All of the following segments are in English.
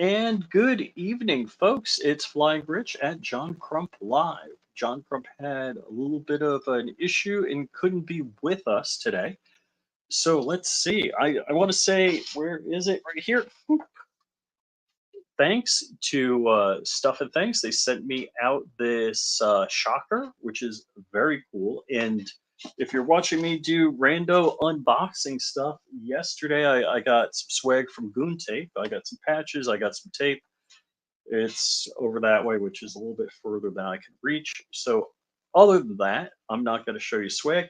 And good evening, folks. It's Flying Rich at John Crump Live. John Crump had a little bit of an issue and couldn't be with us today. So let's see. I want to say, where is it? Right here. Whoop. Thanks to Stuff and Thanks. They sent me out this shocker, which is very cool. And if you're watching me do rando unboxing stuff, yesterday I got some swag from Goon Tape. I got some patches, I got some tape. It's over that way, which is a little bit further than I can reach. So other than that, I'm not going to show you swag.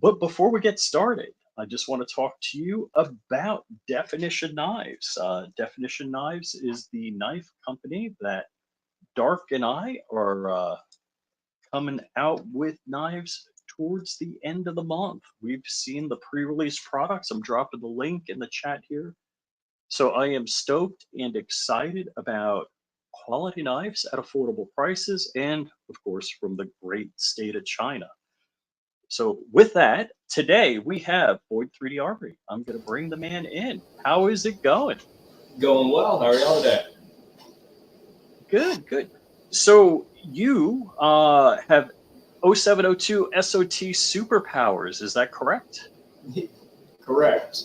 But before we get started, I just want to talk to you about Definition Knives. Definition Knives is the knife company that Dark and I are coming out with knives towards the end of the month. We've seen the pre-release products. I'm dropping the link in the chat here. So I am stoked and excited about quality knives at affordable prices and, of course, from the great state of China. So with that, today we have Boyd 3D Armory. I'm going to bring the man in. How is it going? Going well. How are y'all today? Good, good. So you have 0702 SOT superpowers. Is that correct? Correct.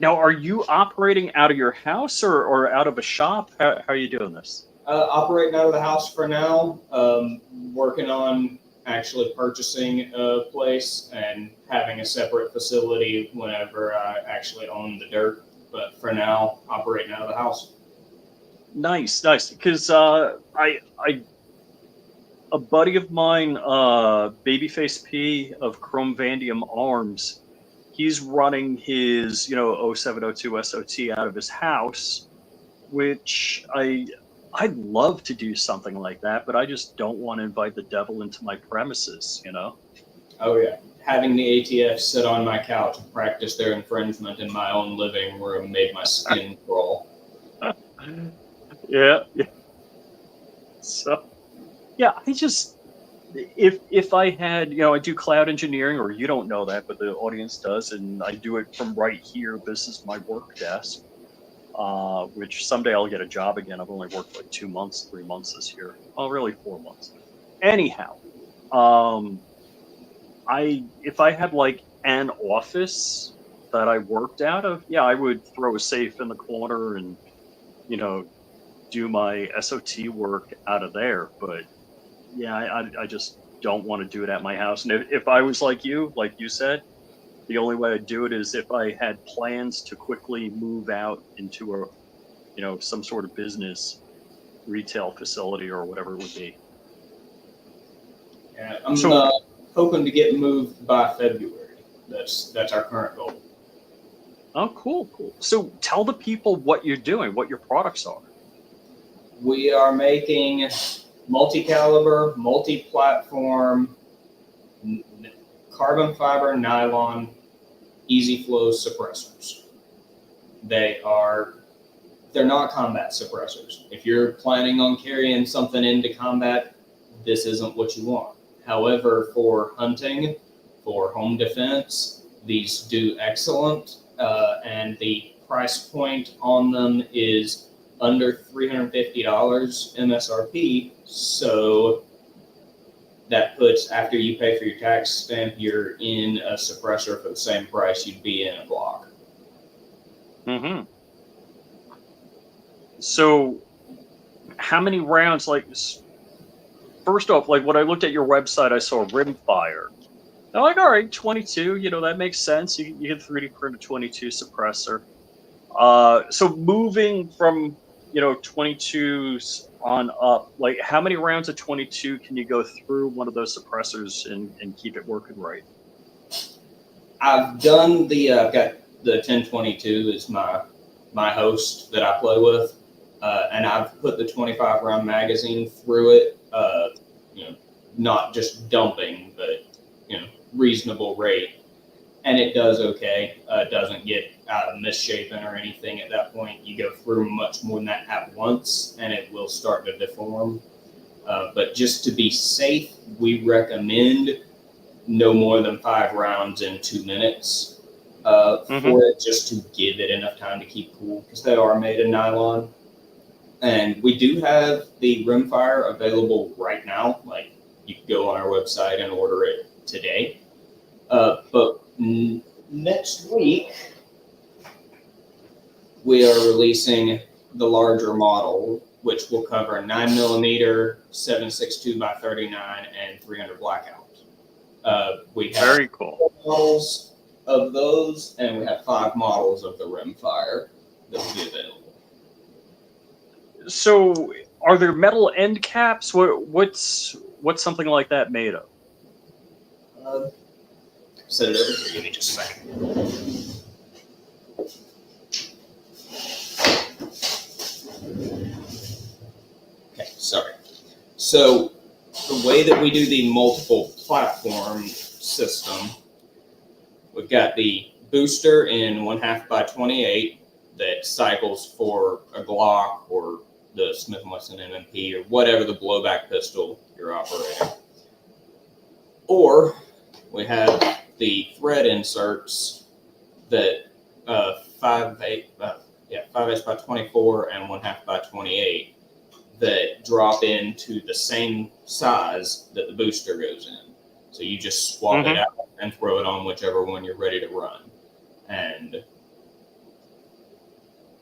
Now, are you operating out of your house or out of a shop? How are you doing this? Operating out of the house for now. Working on actually purchasing a place and having a separate facility whenever I actually own the dirt. But for now, operating out of the house. Nice, nice. Because a buddy of mine, Babyface P of Chrome Vandium Arms, he's running his 0702 SOT out of his house, which I'd love to do something like that, but I just don't want to invite the devil into my premises, Oh yeah, having the ATF sit on my couch and practice their infringement in my own living room made my skin crawl. Yeah. So, yeah, if I had, I do cloud engineering, or you don't know that, but the audience does, and I do it from right here. This is my work desk, which someday I'll get a job again. I've only worked like 2 months, 3 months this year. Oh, really 4 months. Anyhow, if I had like an office that I worked out of, yeah, I would throw a safe in the corner and, do my SOT work out of there. But yeah, I just don't want to do it at my house. And if I was like you said, the only way I'd do it is if I had plans to quickly move out into some sort of business, retail facility or whatever it would be. Yeah, I'm hoping to get moved by February. That's our current goal. Oh, cool, cool. So tell the people what you're doing, what your products are. We are making multi-caliber, multi-platform, carbon fiber, nylon, easy flow suppressors. They're not combat suppressors. If you're planning on carrying something into combat, this isn't what you want. However, for hunting, for home defense, these do excellent, and the price point on them is under $350 MSRP. So that puts, after you pay for your tax stamp, you're in a suppressor for the same price you'd be in a Glock. Mm-hmm. So how many rounds, first off, when I looked at your website, I saw rimfire. I'm like, all right, 22, that makes sense. You can 3D print a 22 suppressor. So moving from, 22s on up, how many rounds of 22 can you go through one of those suppressors and keep it working right? I've done I've got the 1022 is my host that I play with, and I've put the 25 round magazine through it, not just dumping, but, reasonable rate. And it does okay. It doesn't get misshapen or anything at that point. You go through much more than that at once, and it will start to deform. But just to be safe, we recommend no more than 5 rounds in 2 minutes. for it, just to give it enough time to keep cool, because they are made in nylon. And we do have the rimfire available right now. Like, you can go on our website and order it today. But next week, we are releasing the larger model, which will cover 9mm, 7.62 by 39, and 300 blackout. We have Very cool. 4 models of those, and we have 5 models of the rimfire that will be available. So, are there metal end caps? What's something like that made of? Set it over here. Give me just a second. Okay, sorry. So the way that we do the multiple platform system, we've got the booster in 1/2 by 28 that cycles for a Glock or the Smith & Wesson MMP or whatever the blowback pistol you're operating. Or we have the thread inserts that 5/8 by 24 and 1/2 by 28 that drop into the same size that the booster goes in. So you just swap it out and throw it on whichever one you're ready to run. And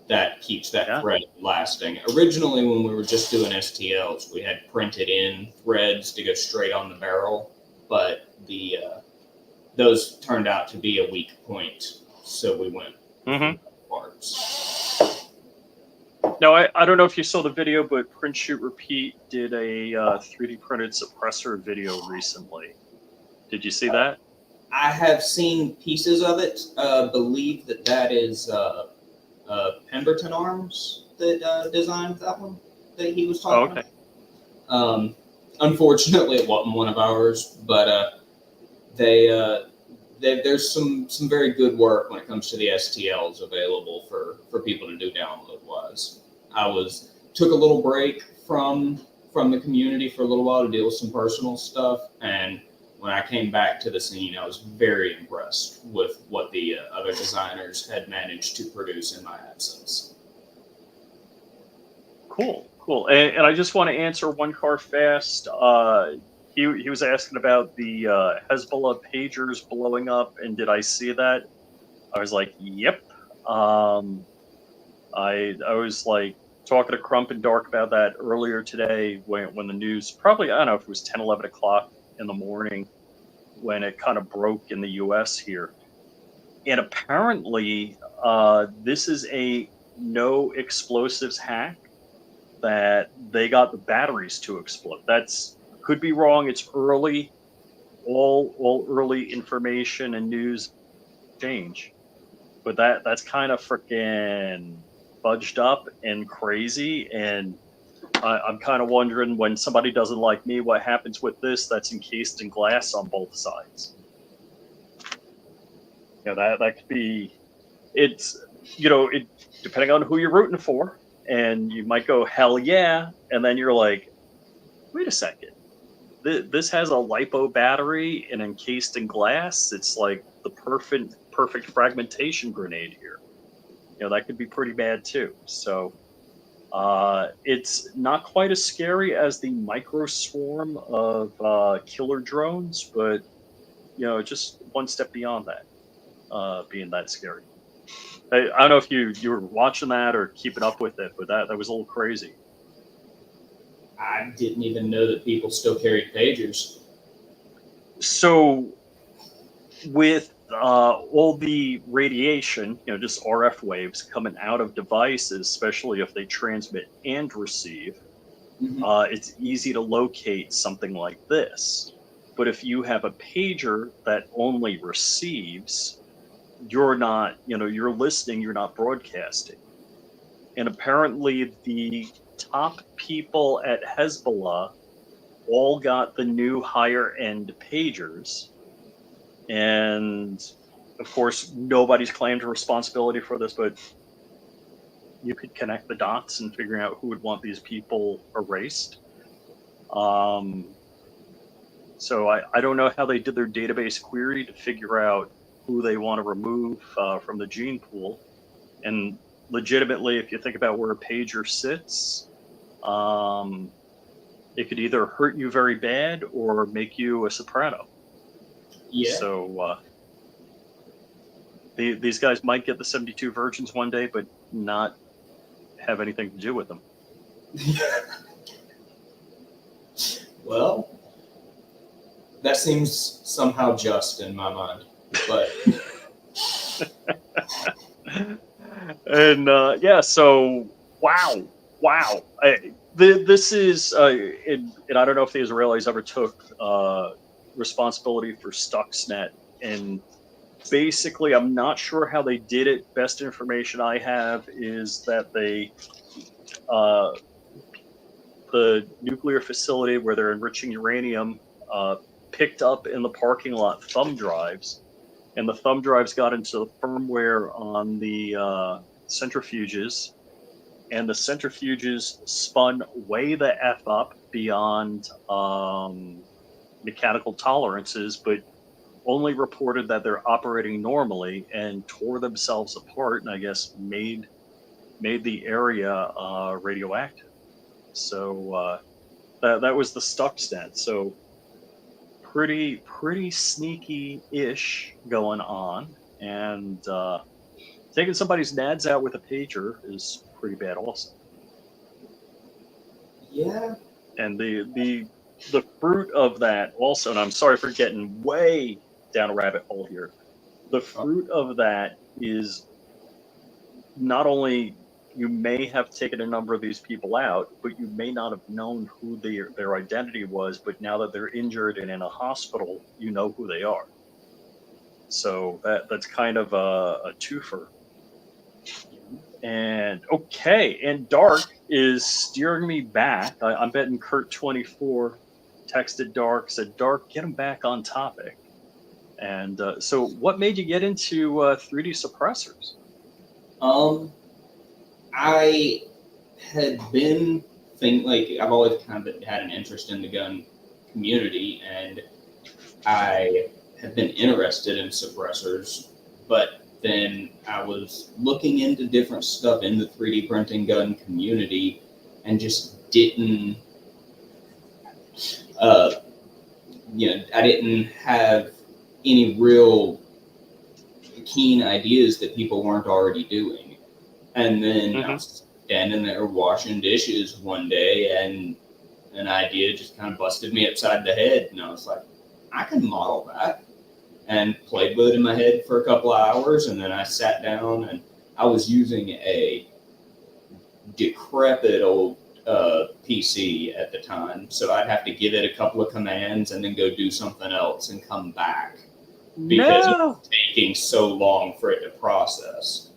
that keeps that thread lasting. Originally, when we were just doing STLs, we had printed in threads to go straight on the barrel, but those turned out to be a weak point, so we went parts. Now, I don't know if you saw the video, but Print Shoot Repeat did a 3D printed suppressor video recently. Did you see that? I have seen pieces of it. Believe that is Pemberton Arms that designed that one that he was talking about. Unfortunately, it wasn't one of ours, but there's some very good work when it comes to the STLs available for people to do download wise. Took a little break from the community for a little while to deal with some personal stuff, and when I came back to the scene, I was very impressed with what the other designers had managed to produce in my absence. Cool. And I just want to answer one car fast. He was asking about the Hezbollah pagers blowing up, and did I see that? I was like, yep. I was like talking to Crump and Dark about that earlier today when the news, probably, I don't know if it was 10, 11 o'clock in the morning when it kind of broke in the US here. And apparently this is a no explosives hack that they got the batteries to explode. That's could be wrong. It's early. All early information and news change. But that's kind of freaking fudged up and crazy. And I'm kind of wondering, when somebody doesn't like me, what happens with this that's encased in glass on both sides. That could be, it's, it depending on who you're rooting for, and you might go, hell yeah, and then you're like, wait a second, this has a LiPo battery and encased in glass. It's like the perfect fragmentation grenade here. That could be pretty bad too. So it's not quite as scary as the micro swarm of killer drones, but just one step beyond that, being that scary. I don't know if you were watching that or keeping up with it, but that was a little crazy. I didn't even know that people still carried pagers. So with all the radiation, just RF waves coming out of devices, especially if they transmit and receive, it's easy to locate something like this. But if you have a pager that only receives, you're not, you're listening, you're not broadcasting. And apparently the top people at Hezbollah all got the new higher end pagers. And of course, nobody's claimed responsibility for this, but you could connect the dots and figuring out who would want these people erased. So I don't know how they did their database query to figure out who they want to remove from the gene pool. And legitimately, if you think about where a pager sits, it could either hurt you very bad or make you a soprano. Yeah. So these guys might get the 72 virgins one day, but not have anything to do with them. Well, that seems somehow just in my mind, but And yeah, so wow. This is, and I don't know if the Israelis ever took responsibility for Stuxnet. And basically, I'm not sure how they did it. Best information I have is that the nuclear facility where they're enriching uranium picked up in the parking lot thumb drives, and the thumb drives got into the firmware on the centrifuges, and the centrifuges spun way the F up beyond mechanical tolerances, but only reported that they're operating normally, and tore themselves apart, and I guess made the area radioactive. So that was the Stuxnet. So pretty sneaky-ish going on, and taking somebody's nads out with a pager is pretty bad also. yeah. And the fruit of that also, and I'm sorry for getting way down a rabbit hole here, the fruit of that is not only you may have taken a number of these people out, but you may not have known who their identity was, but now that they're injured and in a hospital, you know who they are. So that's kind of a twofer. And okay, and Dark is steering me back. I'm betting Kurt24 texted Dark, said, Dark, get him back on topic. And so what made you get into 3D suppressors? I had been I've always kind of had an interest in the gun community, and I had been interested in suppressors, but then I was looking into different stuff in the 3D printing gun community and just didn't, I didn't have any real keen ideas that people weren't already doing. And then I was standing there washing dishes one day, and an idea just kind of busted me upside the head. And I was like, I can model that. And played with it in my head for a couple of hours. And then I sat down, and I was using a decrepit old PC at the time. So I'd have to give it a couple of commands and then go do something else and come back, because it was taking so long for it to process.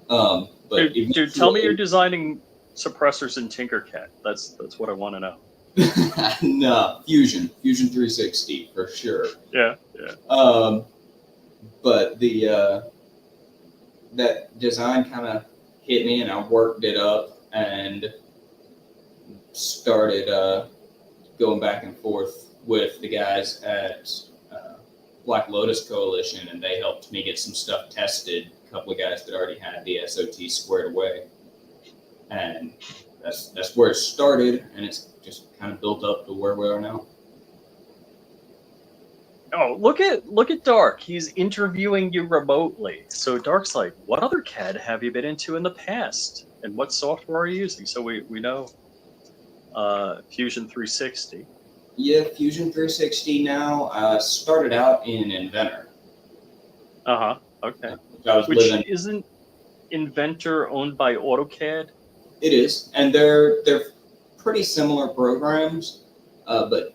But dude, tell me you're designing suppressors in Tinkercad. That's what I want to know. No, Fusion 360 for sure. Yeah. But that design kind of hit me, and I worked it up and started going back and forth with the guys at Black Lotus Coalition, and they helped me get some stuff tested. A couple of guys that already had the SOT squared away, and that's where it started, and it's just kind of built up to where we are now. Oh, look at Dark. He's interviewing you remotely. So Dark's like, what other CAD have you been into in the past? And what software are you using? So we know Fusion 360. Yeah, Fusion 360 now. Started out in Inventor. Okay. Which isn't Inventor owned by AutoCAD? It is, and they're pretty similar programs, but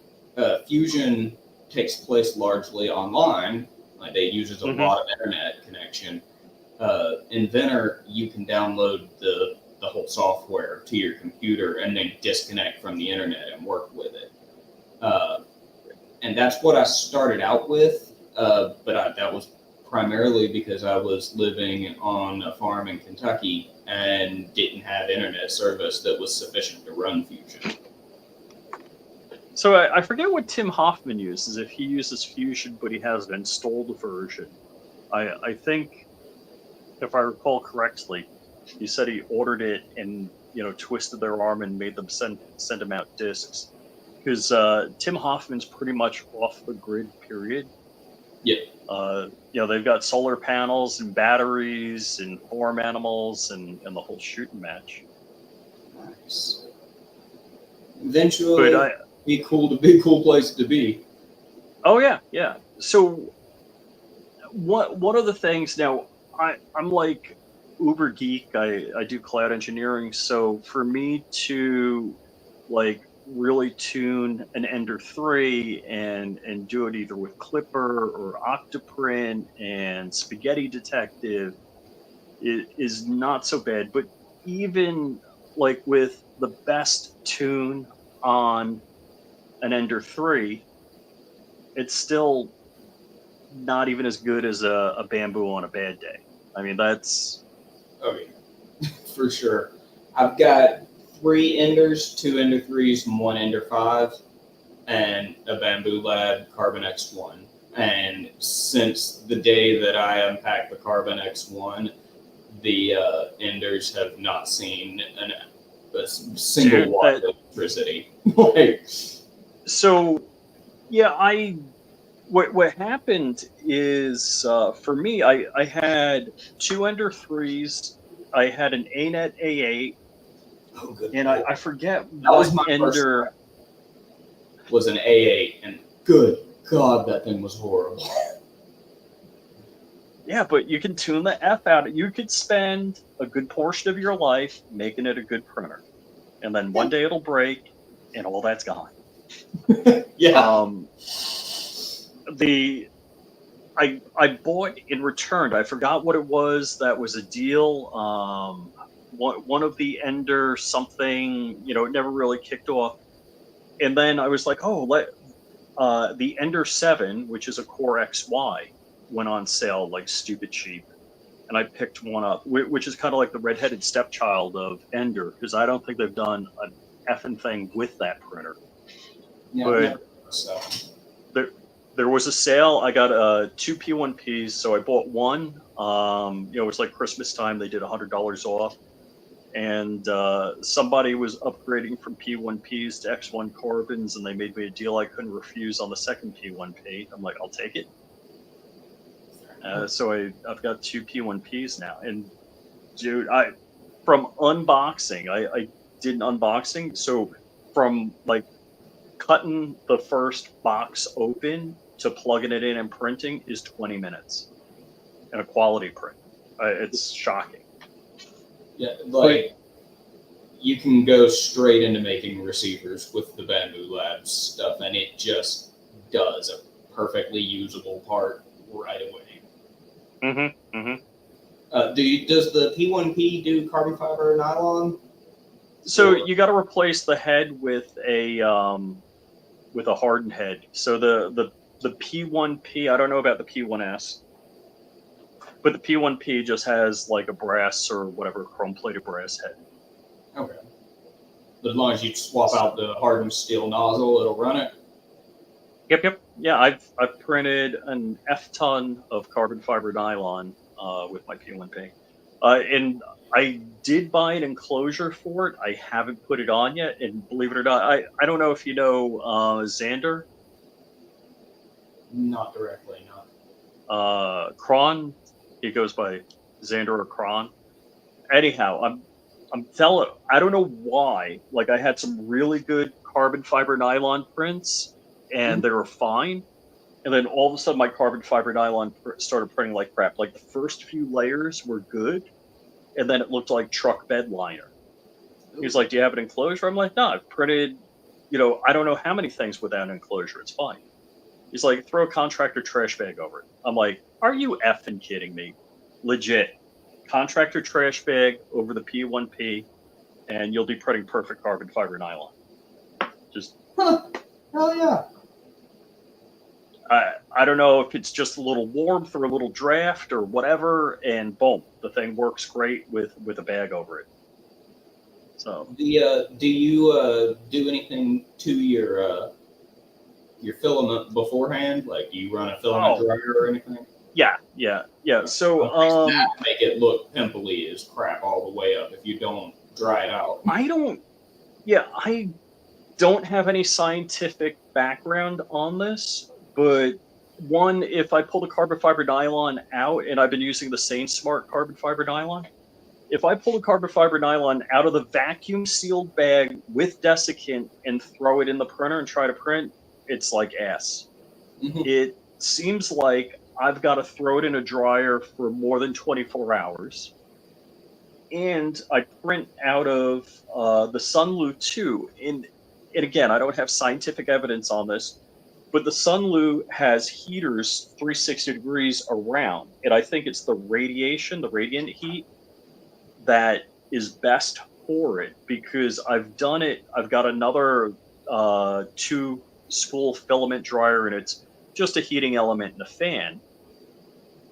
Fusion takes place largely online. Like, it uses a lot of internet connection. Inventor, you can download the whole software to your computer and then disconnect from the internet and work with it. And that's what I started out with, but that was primarily because I was living on a farm in Kentucky and didn't have internet service that was sufficient to run Fusion. So I forget what Tim Hoffman uses, if he uses Fusion but he has an installed version. I think, if I recall correctly, he said he ordered it and twisted their arm and made them send him out discs because Tim Hoffman's pretty much off the grid. Period. Yeah. They've got solar panels and batteries and farm animals and the whole shooting match. Nice. Eventually, But be a cool place to be. oh yeah. So one of the things now, I'm like uber geek. I do cloud engineering, so for me to like really tune an Ender 3 and do it either with Clipper or Octoprint and Spaghetti Detective is not so bad. But even like with the best tune on an Ender 3, it's still not even as good as a Bamboo on a bad day. I mean, that's... Oh yeah, for sure. I've got 3 Enders, 2 Ender 3s, and 1 Ender 5, and a Bamboo Lab Carbon X1. And since the day that I unpacked the Carbon X1, the Enders have not seen a single watt of electricity. Like, so, yeah, what happened is for me, I had 2 Ender 3s, I had an ANET A8, oh good. and I forget that was my Ender first was an A8, and good God, that thing was horrible. Yeah, but you can tune the F out. You could spend a good portion of your life making it a good printer, and then one day it'll break, and all that's gone. Yeah. I bought and returned. I forgot what it was. That was a deal. One of the Ender something. It never really kicked off. And then I was like, oh, the Ender 7, which is a Core XY, went on sale like stupid cheap, and I picked one up, which is kind of like the redheaded stepchild of Ender, because I don't think they've done an effing thing with that printer. Yeah, but there was a sale. I got 2 P1Ps, so I bought one. It was like Christmas time. They did $100 off, and somebody was upgrading from P1Ps to X1 Carbons, and they made me a deal I couldn't refuse on the second P1P. I'm like, I'll take it. So I've got 2 P1Ps now, and dude, from unboxing, I did an unboxing. So from like cutting the first box open to plugging it in and printing is 20 minutes in a quality print. It's shocking. Yeah, like you can go straight into making receivers with the Bamboo Labs stuff, and it just does a perfectly usable part right away. Does the P1P do carbon fiber or nylon? So you got to replace the head with a hardened head. So the P1P, I don't know about the P1S, but the P1P just has like a brass or whatever chrome-plated brass head. Okay. But as long as you swap out the hardened steel nozzle, it'll run it. Yep. Yeah, I've printed an F-ton of carbon fiber nylon with my P1P, and I did buy an enclosure for it. I haven't put it on yet, and believe it or not, I don't know if you know Xander. Not directly, no. Kron, he goes by Xander or Kron. Anyhow, I'm telling. I don't know why. Like I had some really good carbon fiber nylon prints, and they were fine. And then all of a sudden, my carbon fiber nylon started printing like crap. Like the first few layers were good, and then it looked like truck bed liner. He's like, "Do you have an enclosure?" I'm like, "No, I've printed, I don't know how many things without an enclosure. It's fine." He's like, "Throw a contractor trash bag over it." I'm like, "Are you effing kidding me? Legit. Contractor trash bag over the P1P, and you'll be printing perfect carbon fiber nylon." Just hell yeah. I don't know if it's just a little warmth or a little draft or whatever, and boom, the thing works great with a bag over it. So do you do anything to your filament beforehand? Like, do you run a filament dryer or anything? Yeah. So Don't fix that, make it look pimply as crap all the way up if you don't dry it out. I don't have any scientific background on this, but one, if I pull the carbon fiber nylon out, and I've been using the Sane Smart carbon fiber nylon, if I pull the carbon fiber nylon out of the vacuum sealed bag with desiccant and throw it in the printer and try to print, it's like ass. Mhm. It seems like I've got to throw it in a dryer for more than 24 hours. And I print out of the Sunlu 2. And again, I don't have scientific evidence on this, but the Sunlu has heaters 360 degrees around. And I think it's the radiation, the radiant heat, that is best for it, because I've done it. I've got another 2 spool filament dryer, and it's just a heating element and a fan.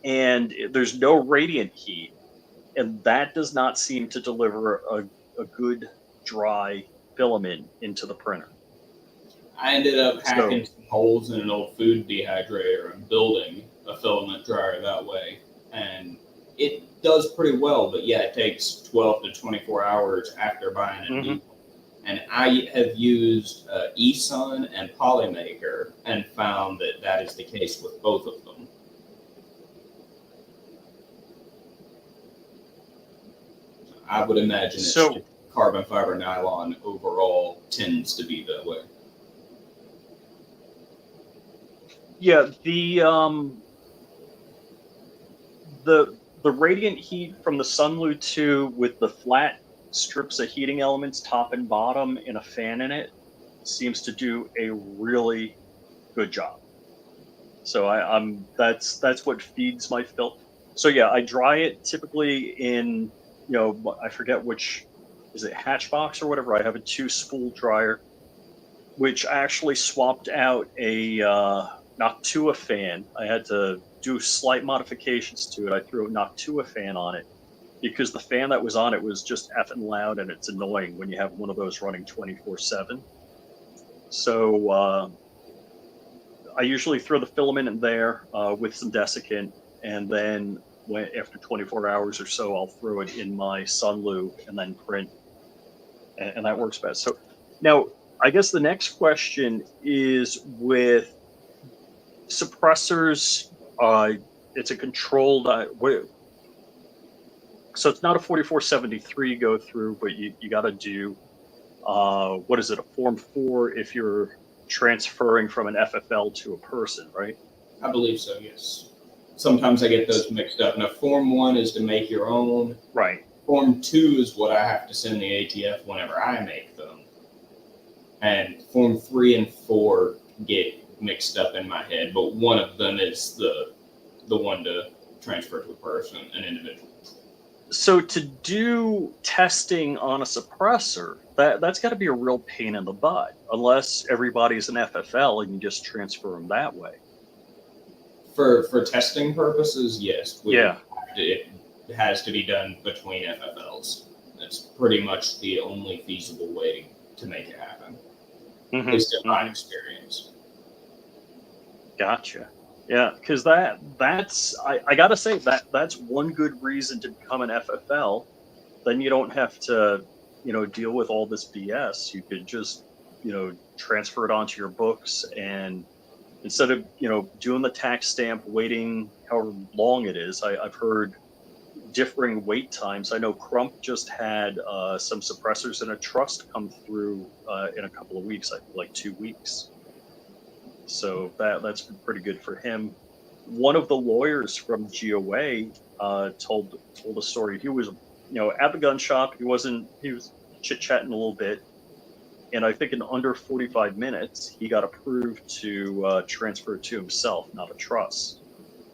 And there's no radiant heat. And that does not seem to deliver a good dry filament into the printer. I ended up So, hacking some holes in an old food dehydrator and building a filament dryer that way. And it does pretty well, but yeah, it takes 12 to 24 hours after buying a new one. And I have used eSun and Polymaker and found that that is the case with both of them. I would imagine it's so carbon fiber nylon overall tends to be that way. yeah, the radiant heat from the Sunlu 2 with the flat strips of heating elements top and bottom and a fan in it seems to do a really good job. So I'm that's what feeds my filth. So yeah, I dry it typically in, I forget which, is it Hatchbox or whatever. I have a 2-spool dryer, which I actually swapped out a Noctua fan. I had to do slight modifications to it. I threw a Noctua fan on it because the fan that was on it was just effing loud, and it's annoying when you have one of those running 24/7. So I usually throw the filament in there with some desiccant, and then after 24 hours or so, I'll throw it in my Sunlu and then print, and that works best. So now, I guess the next question is with suppressors. It's a controlled, so it's not a 4473 go through, but you got to do, what is it, a Form 4 if you're transferring from an FFL to a person, right? I believe so, yes. Sometimes I get those mixed up. Now, Form 1 is to make your own. Right. Form 2 is what I have to send the ATF whenever I make them. And Form 3 and 4 get mixed up in my head, but one of them is the one to transfer to a person, an individual. So to do testing on a suppressor, that's got to be a real pain in the butt, unless everybody's an FFL and you just transfer them that way. For testing purposes, yes. Yeah. It has to be done between FFLs. That's pretty much the only feasible way to make it happen, at least in my experience. Gotcha. Yeah, because that's I gotta say that's one good reason to become an FFL. Then you don't have to, deal with all this BS. You could just, transfer it onto your books, and instead of, doing the tax stamp, waiting however long it is. I've heard differing wait times. I know Crump just had some suppressors in a trust come through in a couple of weeks, I think like 2 weeks. So that's been pretty good for him. One of the lawyers from GOA told a story. He was, at the gun shop. He was chit-chatting a little bit, and I think in under 45 minutes, he got approved to transfer it to himself, not a trust.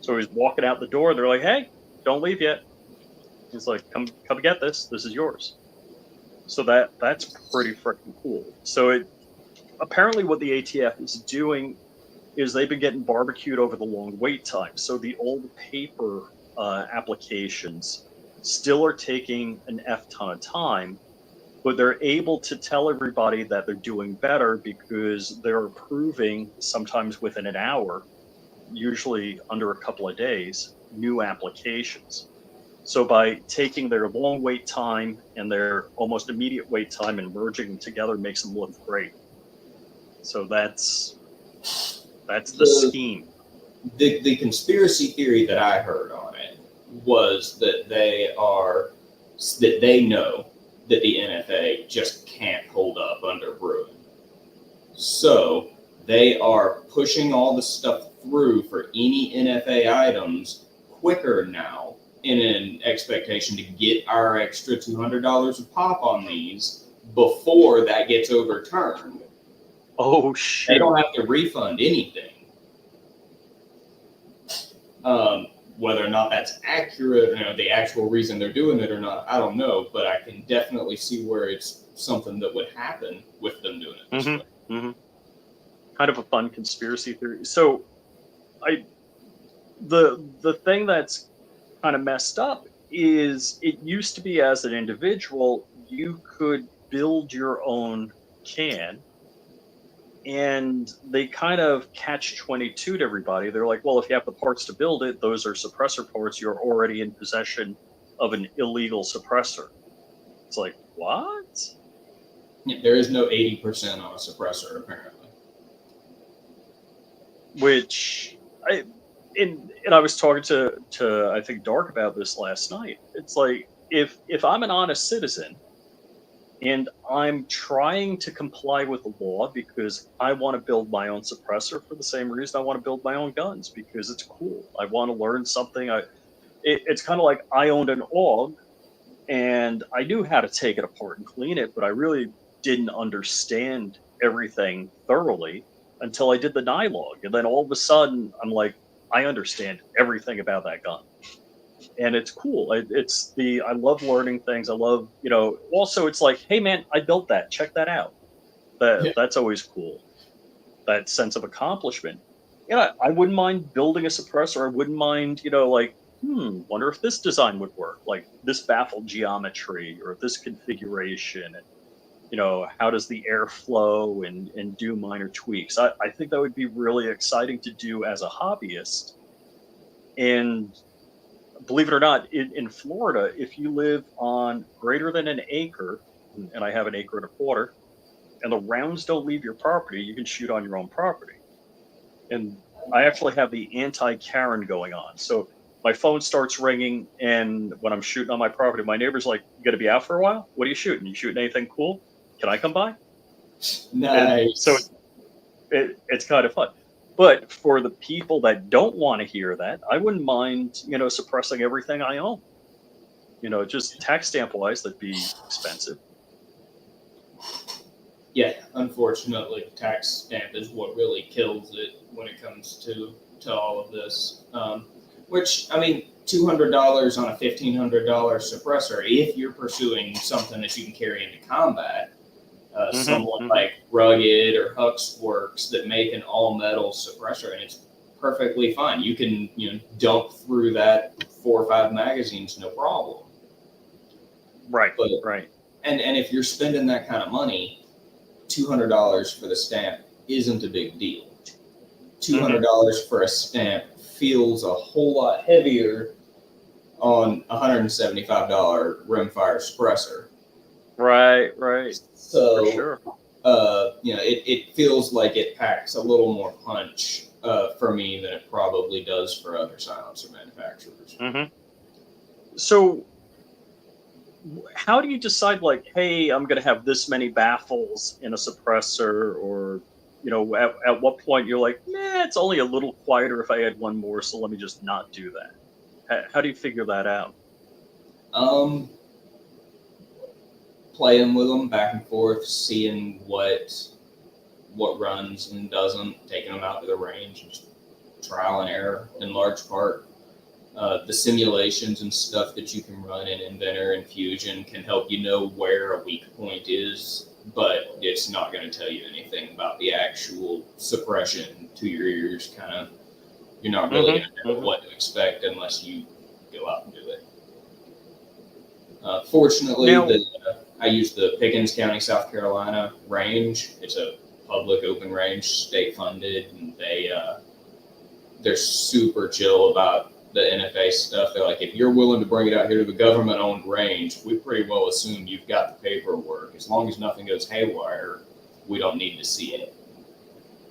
So he's walking out the door. They're like, "Hey, don't leave yet." He's like, "Come get this. This is yours." So that's pretty freaking cool. So apparently what the ATF is doing is they've been getting barbecued over the long wait time. So the old paper applications still are taking an F ton of time, but they're able to tell everybody that they're doing better because they're approving sometimes within an hour usually under a couple of days, new applications. So by taking their long wait time and their almost immediate wait time and merging them together makes them look great. So that's the The scheme. the conspiracy theory that I heard on it was that they know that the NFA just can't hold up under Bruin. So they are pushing all the stuff through for any NFA items quicker now in an expectation to get our extra $200 of pop on these before that gets overturned. Oh They shoot! don't have to refund anything. Whether or not that's accurate, the actual reason they're doing it or not, I don't know. But I can definitely see where it's something that would happen with them doing it this way. Mm-hmm. Kind of a fun conspiracy theory. So the thing that's kind of messed up is it used to be as an individual you could build your own can, and they kind of catch 22 to everybody. They're like, well, if you have the parts to build it, those are suppressor parts. You're already in possession of an illegal suppressor. It's like, what? Yeah, there is no 80% on a suppressor apparently. Which and I was talking to I think Dark about this last night. It's like if I'm an honest citizen and I'm trying to comply with the law because I want to build my own suppressor for the same reason I want to build my own guns because it's cool. I want to learn something. It's kind of like I owned an AUG and I knew how to take it apart and clean it, but I really didn't understand everything thoroughly until I did the NILOG. And then all of a sudden, I'm like, I understand everything about that gun. And it's cool. I love learning things. I love, also it's like, hey man, I built that. Check that out. Yeah. That's always cool. That sense of accomplishment. Yeah, I wouldn't mind building a suppressor. I wouldn't mind, wonder if this design would work, like this baffle geometry or this configuration, and how does the air flow and do minor tweaks. I think that would be really exciting to do as a hobbyist. And believe it or not, in Florida, if you live on greater than an acre, and I have an acre and a quarter, and the rounds don't leave your property, you can shoot on your own property. And I actually have the anti-Karen going on. So my phone starts ringing, and when I'm shooting on my property, my neighbor's like, "You got to be out for a while? What are you shooting? You shooting anything cool? Can I come by?" And so Nice. it's kind of fun. But for the people that don't want to hear that, I wouldn't mind, suppressing everything I own. Just tax stamp wise, that'd be expensive. Yeah, unfortunately, tax stamp is what really kills it when it comes to all of this. Which, I mean, $200 on a $1,500 suppressor, if you're pursuing something that you can carry into combat, someone like Rugged or Hux Works that make an all metal suppressor, and it's perfectly fine. You can dump through that 4 or 5 magazines, no problem. Right. But, right. And if you're spending that kind of money, $200 for the stamp isn't a big deal. $200 for a stamp feels a whole lot heavier on a $175 rimfire suppressor. Right. So, for sure. It feels like it packs a little more punch for me than it probably does for other silencer manufacturers. So how do you decide, like, hey, I'm going to have this many baffles in a suppressor, or at what point you're like, nah, it's only a little quieter if I add one more, so let me just not do that? How do you figure that out? Playing with them back and forth, seeing what runs and doesn't, taking them out to the range, and just trial and error in large part. The simulations and stuff that you can run in Inventor and Fusion can help you know where a weak point is, but it's not going to tell you anything about the actual suppression to your ears. You're not really going to know what to expect unless you go out and do it. Fortunately, I use the Pickens County, South Carolina range. It's a public open range, state funded, and they're super chill about the NFA stuff. They're like, if you're willing to bring it out here to the government-owned range, we pretty well assume you've got the paperwork. As long as nothing goes haywire, we don't need to see it.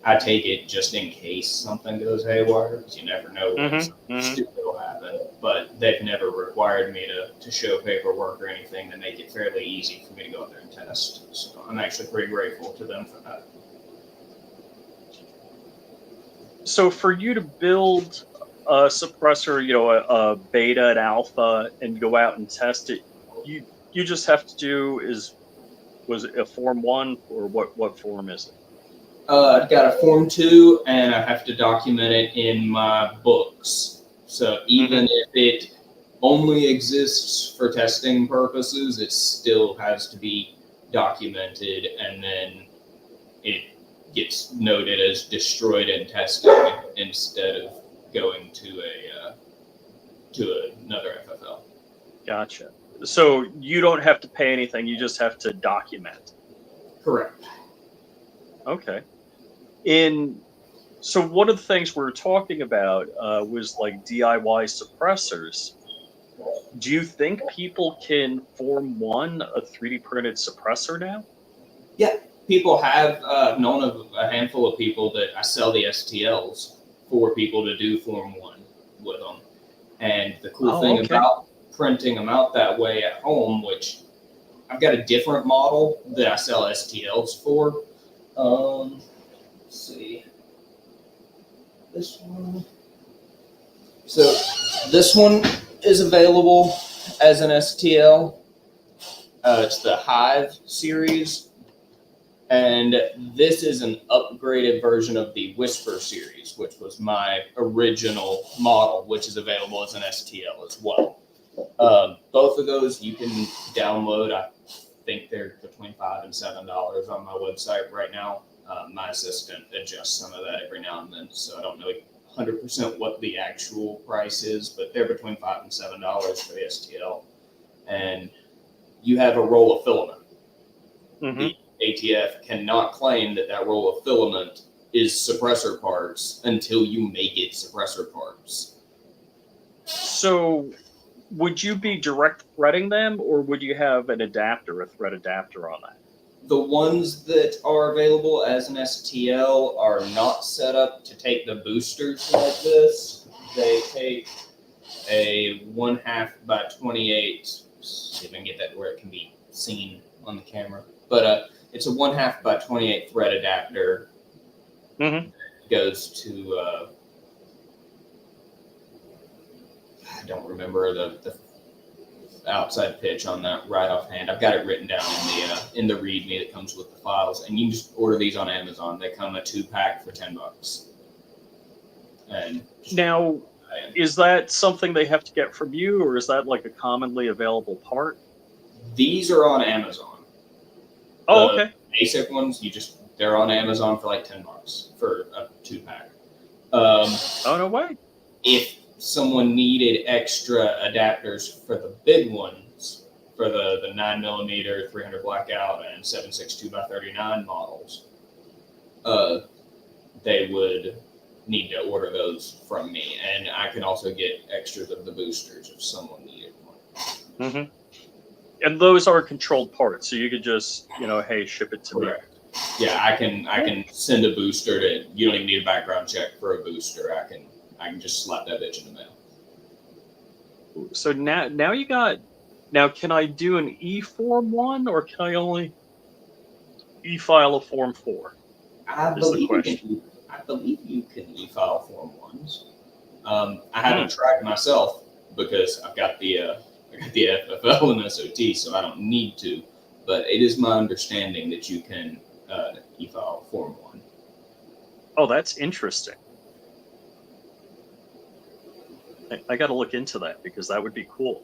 I take it just in case something goes haywire, because you never know when something stupid will happen. But they've never required me to show paperwork or anything to make it fairly easy for me to go out there and test. So I'm actually pretty grateful to them for that. So for you to build a suppressor, a beta and alpha, and go out and test it, you just have to do was it a Form 1 or what form is it? I've got a Form 2, and I have to document it in my books. So even if it only exists for testing purposes, it still has to be documented, and then it gets noted as destroyed in testing instead of going to another FFL. Gotcha. So you don't have to pay anything; you just have to document. Correct. Okay. So one of the things we were talking about was like DIY suppressors. Do you think people can Form 1 a 3D printed suppressor now? Yeah, people have known of a handful of people that I sell the STLs for people to do Form 1 with them. And the cool thing about printing them out that way at home, which I've got a different model that I sell STLs for. Let's see. This one. So this one is available as an STL. It's the Hive series. And this is an upgraded version of the Whisper series, which was my original model, which is available as an STL as well. Both of those you can download. I think they're between $5 and $7 on my website right now. My assistant adjusts some of that every now and then, so I don't know 100% what the actual price is, but they're between $5 and $7 for the STL. And you have a roll of filament. The ATF cannot claim that roll of filament is suppressor parts until you make it suppressor parts. So would you be direct threading them, or would you have a thread adapter on that? The ones that are available as an STL are not set up to take the boosters like this. They take a 1/2 by 28. See if I can get that to where it can be seen on the camera. But it's a 1/2 by 28 thread adapter. Goes to I don't remember the outside pitch on that right offhand. I've got it written down in the README that comes with the files, and you can just order these on Amazon. They come a 2-pack for $10. And now, is that something they have to get from you, or is that like a commonly available part? These are on Amazon. Oh, okay. Basic ones, they're on Amazon for like $10 for a 2-pack. Oh, no way. If someone needed extra adapters for the big ones, for the 9mm 300 blackout and 7.62 by 39 models, they would need to order those from me, and I can also get extras of the boosters if someone needed one. And those are controlled parts, so you could just, hey, ship it to me. Yeah, I can send a booster to. You don't even need a background check for a booster. I can just slap that bitch in the mail. So now you got. Now, can I do an E-Form 1, or can I only e-file a Form 4? I believe you can e-file Form 1s. I haven't tried myself because I've got the FFL and SOT, so I don't need to. But it is my understanding that you can e-file Form 1. Oh, that's interesting. I got to look into that because that would be cool.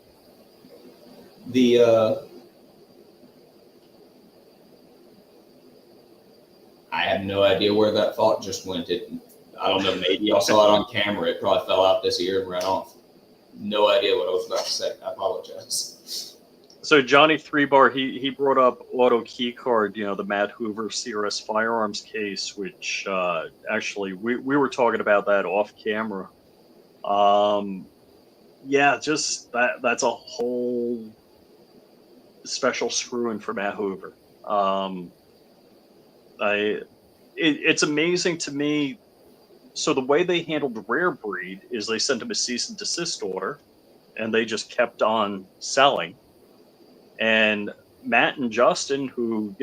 I have no idea where that thought just went. I don't know. Maybe y'all saw it on camera. It probably fell out this ear and ran off. No idea what I was about to say. I apologize. So Johnny Three Bar, he brought up auto key card, the Matt Hoover CRS firearms case, which actually we were talking about that off camera. Um, yeah, just that's a whole special screw in for Matt Hoover. Um, it's amazing to me. So the way they handled Rare Breed is they sent him a cease and desist order, and they just kept on selling. And Matt and Justin, who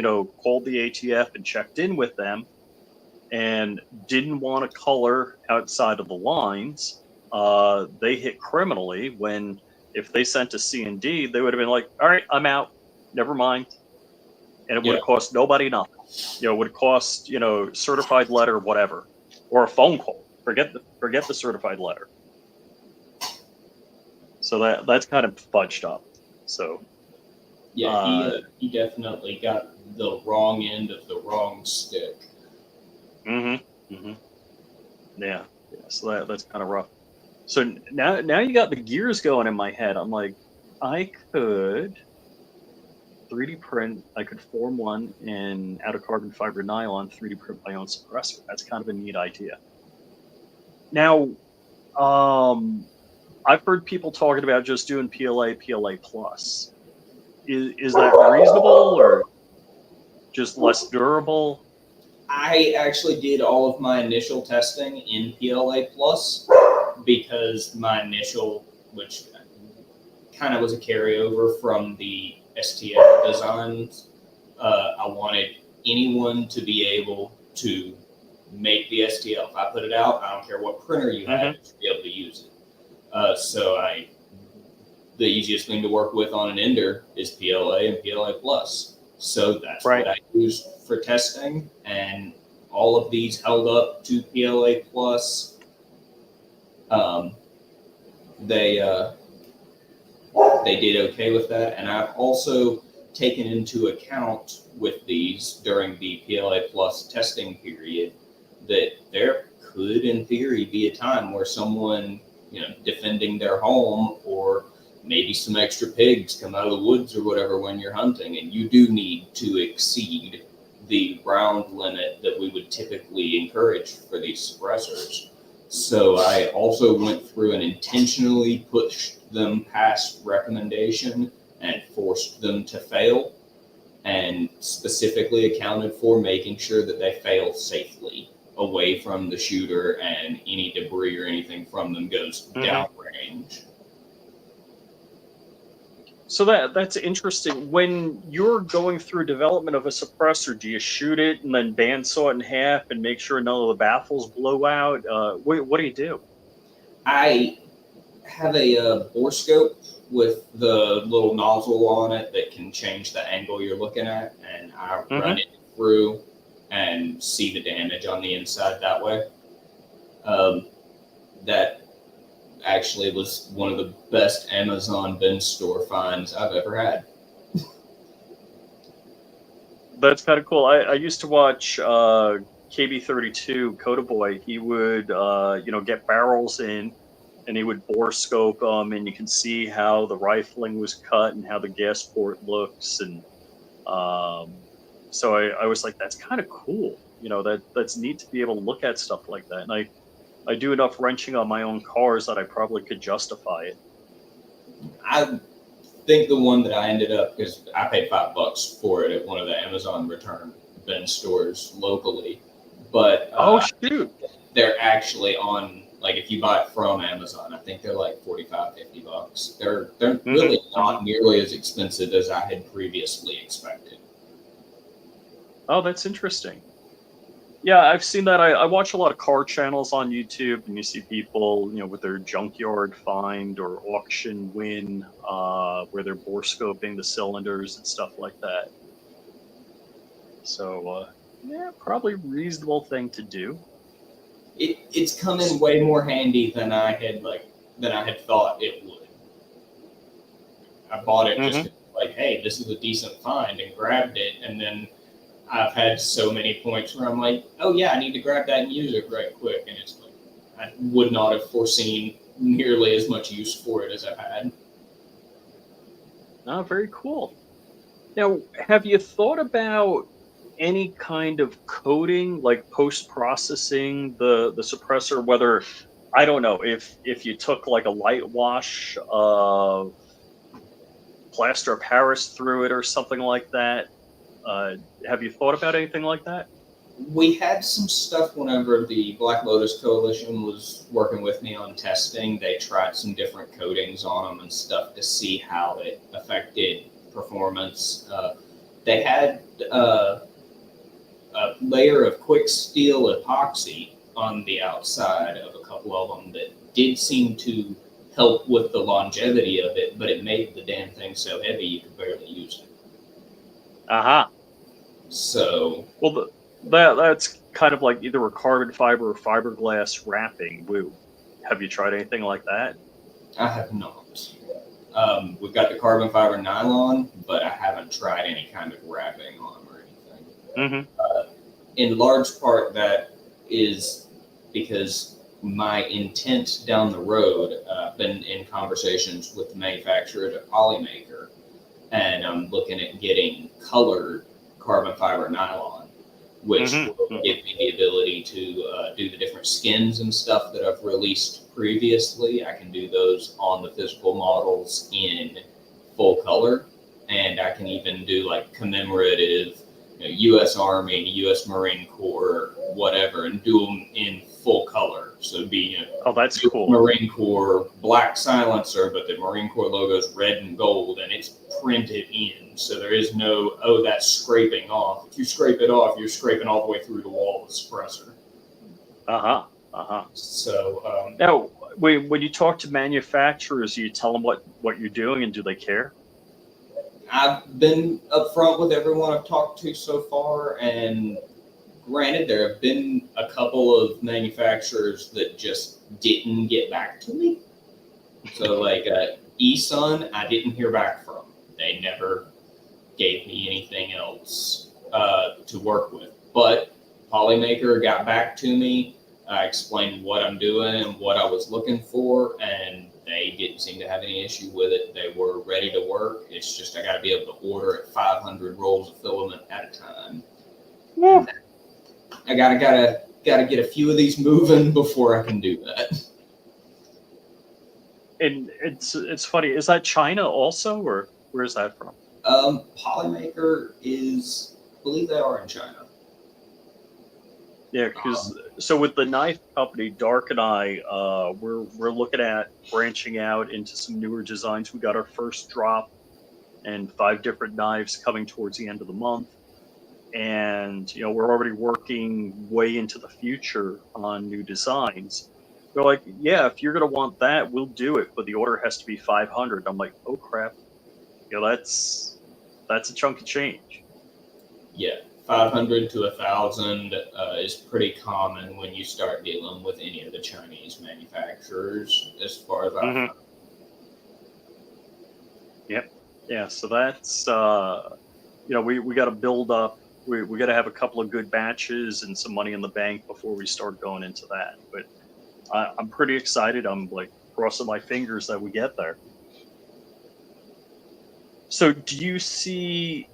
called the ATF and checked in with them, and didn't want to color outside of the lines, they hit criminally. When if they sent a C&D, they would have been like, "All right, I'm out. Never mind," and it would Yeah. have cost nobody nothing. It would cost certified letter, whatever, or a phone call. Forget the certified letter. So that's kind of fudged up. So Yeah, he definitely got the wrong end of the wrong stick. Yeah. So that's kind of rough. So now you got the gears going in my head. I'm like, I could 3D print. I could form one in out of carbon fiber nylon, 3D print my own suppressor. That's kind of a neat idea. Now, I've heard people talking about just doing PLA plus. Is that reasonable or just less durable? I actually did all of my initial testing in PLA Plus because my initial, which kind of was a carryover from the STL designs, I wanted anyone to be able to make the STL. If I put it out, I don't care what printer you had, to be able to use it. So the easiest thing to work with on an Ender is PLA and PLA Plus. So that's what I used for testing, and all of these held up to PLA Plus. They did okay with that, and I've also taken into account with these during the PLA Plus testing period that there could, in theory, be a time where someone, defending their home, or maybe some extra pigs come out of the woods or whatever when you're hunting, and you do need to exceed the round limit that we would typically encourage for these suppressors. So I also went through and intentionally pushed them past recommendation and forced them to fail, and specifically accounted for making sure that they fail safely away from the shooter and any debris or anything from them goes downrange. So that's interesting. When you're going through development of a suppressor, do you shoot it and then bandsaw it in half and make sure none of the baffles blow out? What do you do? I have a bore scope with the little nozzle on it that can change the angle you're looking at, and I run it through and see the damage on the inside that way. That actually was one of the best Amazon bin store finds I've ever had. That's kind of cool. I used to watch KB32 Coda Boy. He would get barrels in, and he would bore scope them, and you can see how the rifling was cut and how the gas port looks, and so I was like, that's kind of cool. That's neat to be able to look at stuff like that. And I do enough wrenching on my own cars that I probably could justify it. I think the one that I ended up, because I paid $5 for it at one of the Amazon return bin stores locally, but shoot, they're actually on, like, if you buy it from Amazon, I think they're like $45-50. They're really not nearly as expensive as I had previously expected. Oh, that's interesting. Yeah, I've seen that. I watch a lot of car channels on YouTube, and you see people, with their junkyard find or auction win, where they're bore scoping the cylinders and stuff like that. So, yeah, probably a reasonable thing to do. It's come in way more handy than I had thought it would. I bought it just like, hey, this is a decent find, and grabbed it, and then I've had so many points where I'm like, oh yeah, I need to grab that and use it right quick, and it's like I would not have foreseen nearly as much use for it as I've had. Oh, very cool. Now, have you thought about any kind of coating, like post-processing the suppressor? Whether I don't know if you took like a light wash of plaster of Paris through it or something like that. Uh, have you thought about anything like that? We had some stuff whenever the Black Lotus Coalition was working with me on testing. They tried some different coatings on them and stuff to see how it affected performance. They had a layer of quick steel epoxy on the outside of a couple of them that did seem to help with the longevity of it, but it made the damn thing so heavy you could barely use it. Aha. So, Well, that's kind of like either a carbon fiber or fiberglass wrapping. Have you tried anything like that? I have not. We've got the carbon fiber nylon, but I haven't tried any kind of wrapping on them or anything. Mm-hmm. In large part, that is because my intent down the road, I've been in conversations with the manufacturer, the polymaker, and I'm looking at getting colored carbon fiber nylon, which Mm-hmm. will give me the ability to do the different skins and stuff that I've released previously. I can do those on the physical models in full color, and I can even do like commemorative, U.S. Army, U.S. Marine Corps, whatever, and do them in full color. So it'd be Oh, that's US cool. Marine Corps black silencer, but the Marine Corps logo is red and gold, and it's printed in. So there is no, oh, that's scraping off. If you scrape it off, you're scraping all the way through the wall of the suppressor. Uh-huh. Uh-huh. So Now, when you talk to manufacturers, you tell them what you're doing, and do they care? I've been upfront with everyone I've talked to so far, and granted, there have been a couple of manufacturers that just didn't get back to me. So, like eSun, I didn't hear back from. They never gave me anything else to work with. But Polymaker got back to me. I explained what I'm doing and what I was looking for, and they didn't seem to have any issue with it. They were ready to work. It's just I got to be able to order at 500 rolls of filament at a time. Yeah. I gotta get a few of these moving before I can do that. And it's funny. Is that China also, or where is that from? Polymaker is, I believe they are in China. Yeah, because so with the knife company, Dark and I, we're looking at branching out into some newer designs. We got our first drop and 5 different knives coming towards the end of the month, and we're already working way into the future on new designs. They're like, yeah, if you're gonna want that, we'll do it, but the order has to be 500. I'm like, oh crap, that's a chunk of change. Yeah, 500 to 1,000 is pretty common when you start dealing with any of the Chinese manufacturers, as far as I know. Yep. Yeah. So that's we got to build up. We got to have a couple of good batches and some money in the bank before we start going into that. But I'm pretty excited. I'm like crossing my fingers that we get there. So, do you see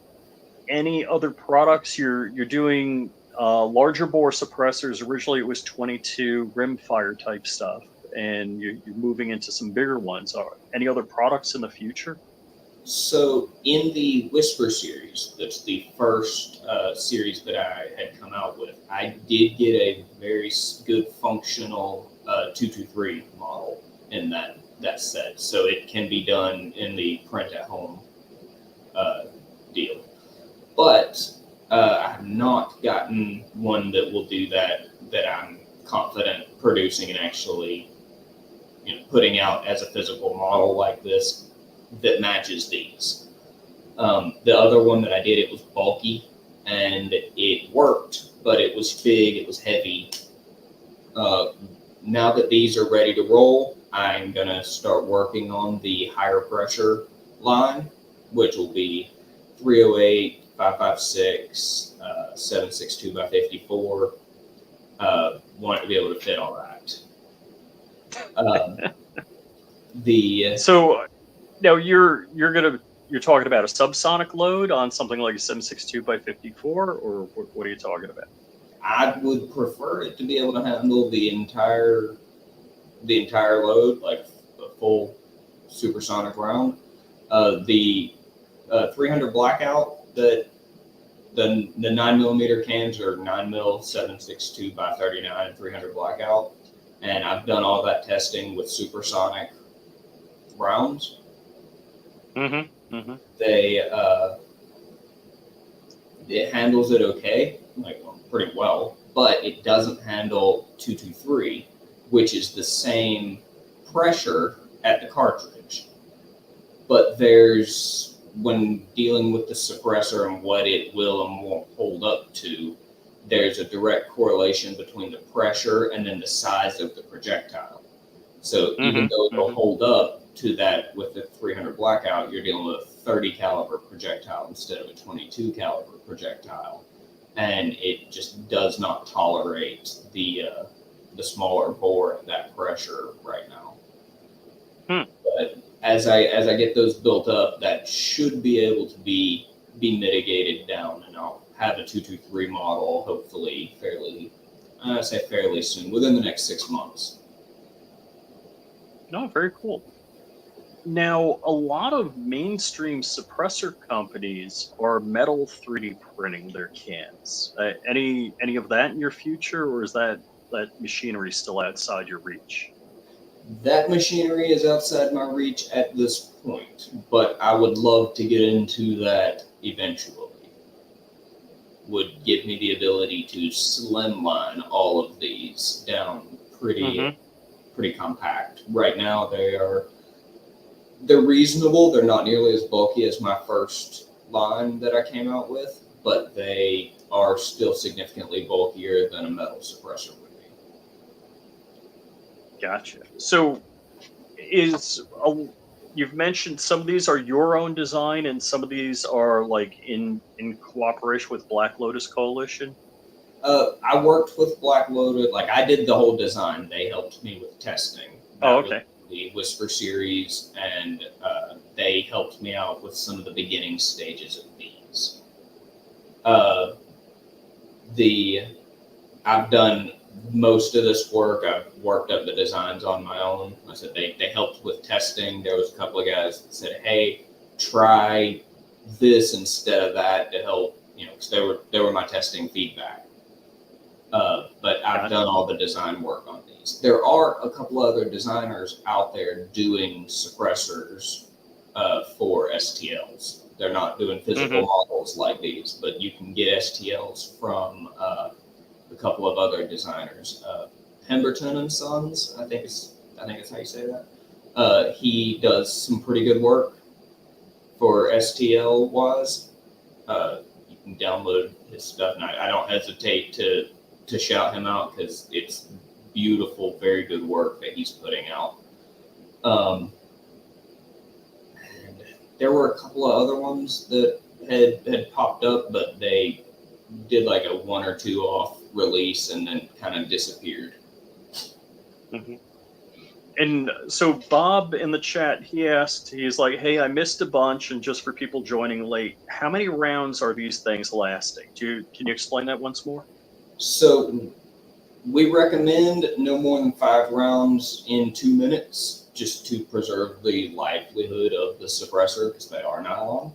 any other products you're doing? Larger bore suppressors. Originally, it was 22 rimfire type stuff, and you're moving into some bigger ones. Are any other products in the future? So in the Whisper series, that's the first series that I had come out with, I did get a very good functional 223 model in that set. So it can be done in the print at home deal. But I have not gotten one that will do that I'm confident producing and actually putting out as a physical model like this that matches these. The other one that I did, it was bulky and it worked, but it was big, it was heavy. Now that these are ready to roll, I'm gonna start working on the higher pressure line, which will be 308, 556, 762 by 54. Want it to be able to fit all right. So now you're you're talking about a subsonic load on something like a 762 by 54, or what are you talking about? I would prefer it to be able to handle the entire load, like a full supersonic round. The 300 blackout, that the 9mm cans are 9mm 762 by 39 and 300 blackout, and I've done all that testing with supersonic rounds. Mm-hmm. Mm-hmm. It handles it okay, pretty well, but it doesn't handle 223, which is the same pressure at the cartridge. But when dealing with the suppressor and what it will and won't hold up to, there's a direct correlation between the pressure and then the size of the projectile. So even though it'll hold up to that with the 300 blackout, you're dealing with a 30 caliber projectile instead of a 22 caliber projectile, and it just does not tolerate the smaller bore at that pressure right now. But as I get those built up, that should be able to be mitigated down, and I'll have a 223 model hopefully fairly soon, within the next 6 months. No, very cool. Now, a lot of mainstream suppressor companies are metal 3D printing their cans. Any of that in your future, or is that machinery still outside your reach? That machinery is outside my reach at this point, but I would love to get into that eventually. Would give me the ability to slimline all of these down pretty compact. Right now they're reasonable. They're not nearly as bulky as my first line that I came out with, but they are still significantly bulkier than a metal suppressor would be. Gotcha. So, you've mentioned some of these are your own design, and some of these are like in cooperation with Black Lotus Coalition. I worked with Black Lotus. Like, I did the whole design. They helped me with testing. Oh, okay. The Whisper series, and they helped me out with some of the beginning stages of these. I've done most of this work. I've worked up the designs on my own. I said they helped with testing. There was a couple of guys that said, "Hey, try this instead of that," to help, because they were my testing feedback. But I've done all the design work on these. There are a couple other designers out there doing suppressors for STLs. They're not doing physical models like these, but you can get STLs from a couple of other designers. Pemberton and Sons, I think it's how you say that. He does some pretty good work for STL wise. You can download his stuff, and I don't hesitate to shout him out because it's beautiful, very good work that he's putting out. And there were a couple of other ones that had popped up, but they did like a 1 or 2 off release and then kind of disappeared. And so Bob in the chat, he's like, "Hey, I missed a bunch, and just for people joining late, how many rounds are these things lasting? Can you explain that once more?" So we recommend no more than 5 rounds in 2 minutes, just to preserve the livelihood of the suppressor, because they are nylon.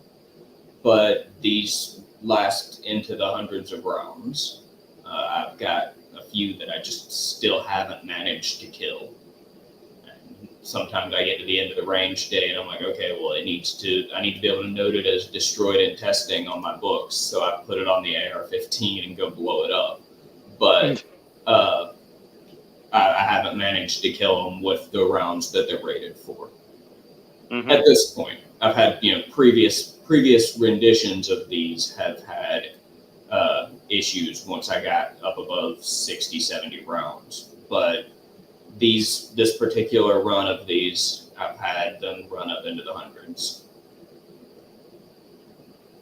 But these last into the hundreds of rounds. I've got a few that I just still haven't managed to kill. And sometimes I get to the end of the range day and I'm like, okay, well, I need to be able to note it as destroyed in testing on my books. So I put it on the AR-15 and go blow it up. But I haven't managed to kill them with the rounds that they're rated for. At this point, I've had, previous renditions of these have had issues once I got up above 60, 70 rounds. But this particular run of these, I've had them run up into the hundreds.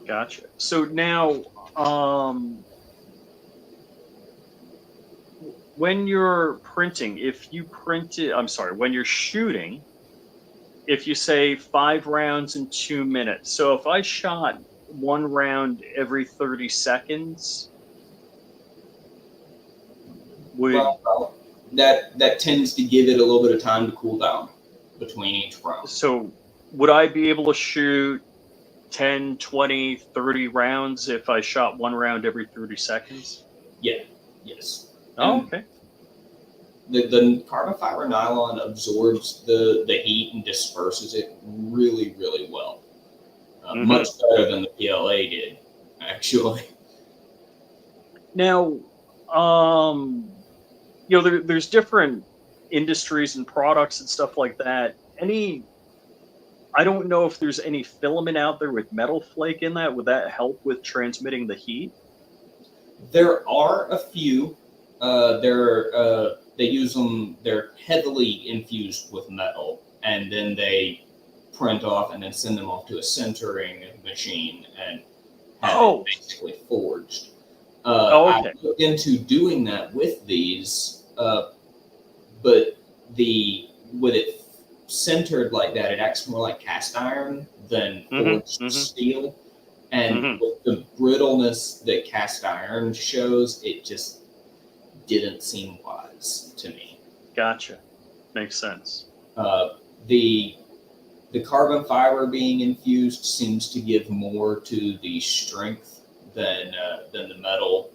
Gotcha. So now, when you're printing, when you're shooting, if you say 5 rounds in 2 minutes, so if I shot 1 round every 30 seconds, would Well, that tends to give it a little bit of time to cool down between each round. so would I be able to shoot 10, 20, 30 rounds if I shot 1 round every 30 seconds? Yeah. Yes. Oh, And okay. the carbon fiber nylon absorbs the heat and disperses it really, really well. Much better than the PLA did, actually. Now, there's different industries and products and stuff like that. I don't know if there's any filament out there with metal flake in that. Would that help with transmitting the heat? There are a few. They use them. They're heavily infused with metal, and then they print off and then send them off to a sintering machine and have it basically forged. I Okay. looked into doing that with these, but with it centered like that, it acts more like cast iron than forged steel. And with the brittleness that cast iron shows, it just didn't seem wise to me. Gotcha. Makes sense. The carbon fiber being infused seems to give more to the strength than the metal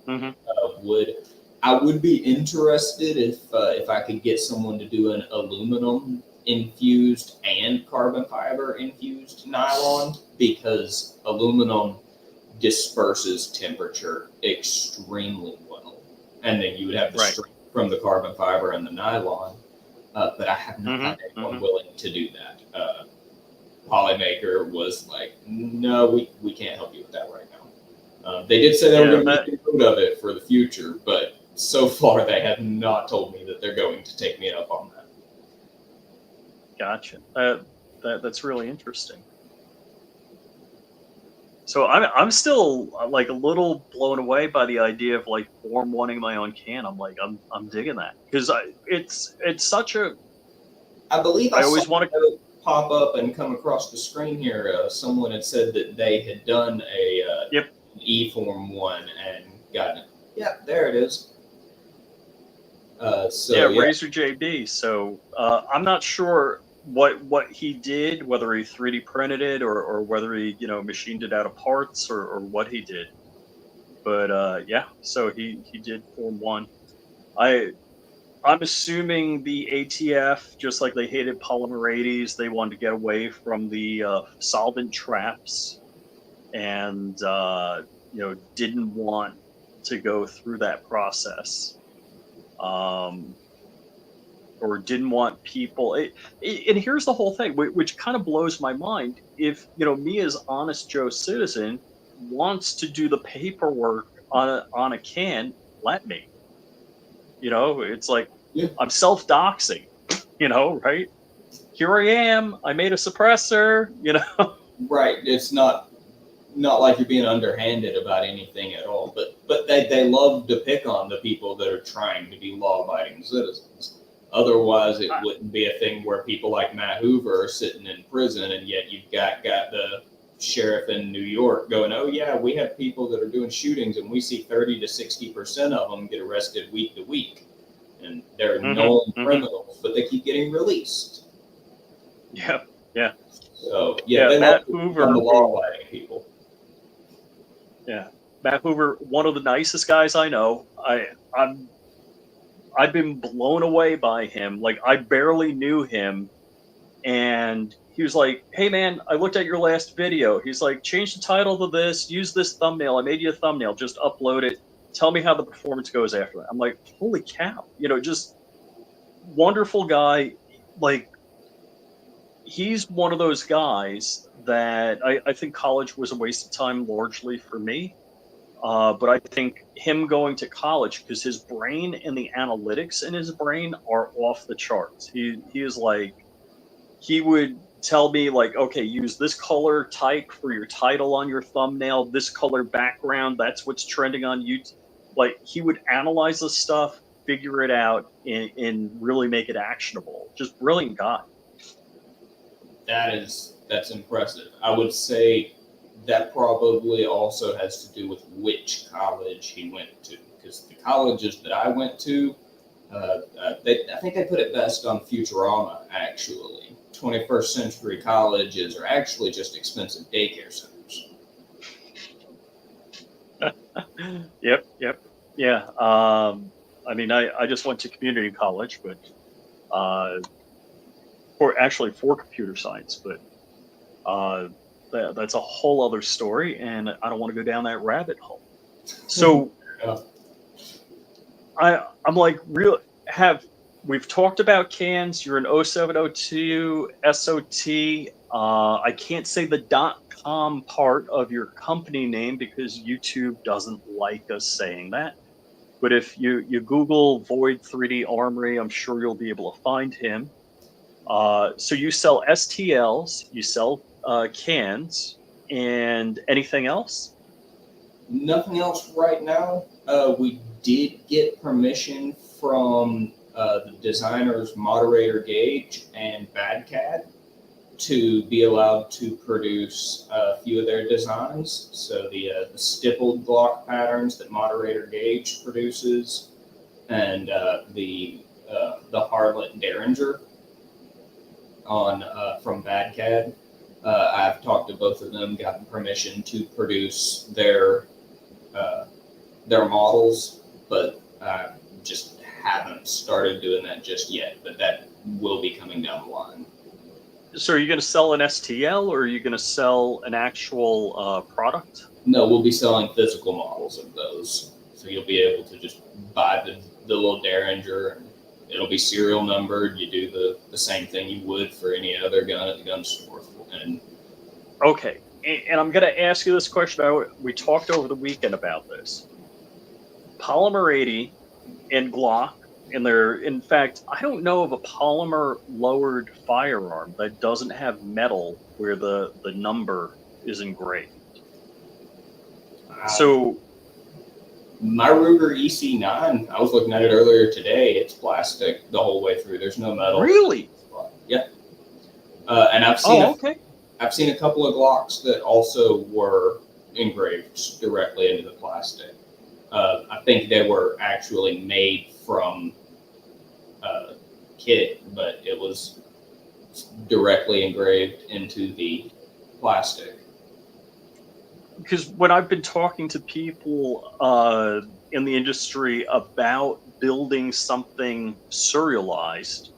would. I would be interested if I could get someone to do an aluminum infused and carbon fiber infused nylon, because aluminum disperses temperature extremely well, and then you would have the strength from the carbon fiber and the nylon. But I have not had anyone willing to do that. Polymaker was like, no, we can't help you with that right now. They did say they were going to make note of it for the future, but so far they have not told me that they're going to take me up on that. Gotcha. That's really interesting. So I'm still like a little blown away by the idea of like Form wanting my own can. I'm like I'm digging that, because it's such a. I believe I always want to pop up and come across the screen here. Someone had said that they had done a E-Form 1 and gotten it. Yep, there it is. Razor JB. So I'm not sure what he did, whether he 3D printed it or whether he machined it out of parts or what he did. But so he did Form 1. I'm assuming the ATF, just like they hated polymer 80s, they wanted to get away from the solvent traps, and didn't want to go through that process, or didn't want people. And here's the whole thing, which kind of blows my mind. If me as honest Joe citizen wants to do the paperwork on a can, let me. It's like I'm self-doxing, right? Here I am. I made a suppressor, Right. It's not like you're being underhanded about anything at all. But they love to pick on the people that are trying to be law-abiding citizens. Otherwise, it wouldn't be a thing where people like Matt Hoover are sitting in prison, and yet you've got the sheriff in New York going, oh yeah, we have people that are doing shootings, and we see 30 to 60% of them get arrested week to week, and they're known criminals, but they keep getting released. Yeah. So they Matt love Hoover, the law-abiding people. Yeah, Matt Hoover, one of the nicest guys I know. I've been blown away by him. Like, I barely knew him, and he was like, hey man, I looked at your last video. He's like, change the title to this, use this thumbnail. I made you a thumbnail, just upload it. Tell me how the performance goes after that. I'm like, holy cow, just wonderful guy. Like, he's one of those guys that I think college was a waste of time largely for me. But I think him going to college, because his brain and the analytics in his brain are off the charts. He is like, he would tell me like, okay, use this color type for your title on your thumbnail, this color background, that's what's trending on YouTube. Like, he would analyze the stuff, figure it out, and really make it actionable. Just brilliant guy. that's impressive. I would say that probably also has to do with which college he went to, because the colleges that I went to, I think they put it best on Futurama, actually. 21st century colleges are actually just expensive daycare centers. Yep, yep, yeah. I mean, I just went to community college, but for computer science, but that's a whole other story, and I don't want to go down that rabbit hole. So Yeah. I'm like, we've talked about cans. You're an 0702 SOT. I can't say the .com part of your company name because YouTube doesn't like us saying that. But if you Google Void 3D Armory, I'm sure you'll be able to find him. So you sell STLs, you sell cans, and anything else? Nothing else right now. We did get permission from the designers Moderator Gauge and BadCAD to be allowed to produce a few of their designs. So the stippled block patterns that Moderator Gauge produces, and the Harlot Derringer on from BadCAD. I've talked to both of them, gotten permission to produce their models, but I just haven't started doing that just yet. But that will be coming down the line. So are you going to sell an STL or are you going to sell an actual product? No, we'll be selling physical models of those. So you'll be able to just buy the little Derringer, and it'll be serial numbered. You do the same thing you would for any other gun at the gun store. And okay, and I'm going to ask you this question. We talked over the weekend about this. Polymer 80 and Glock, and in fact, I don't know of a polymer lowered firearm that doesn't have metal where the number is engraved. So my Ruger EC9, I was looking at it earlier today. It's plastic the whole way through. There's no metal. Really? Yeah. And I've seen okay. I've seen a couple of Glocks that also were engraved directly into the plastic. I think they were actually made from kit, but it was directly engraved into the plastic. Because when I've been talking to people in the industry about building something serialized,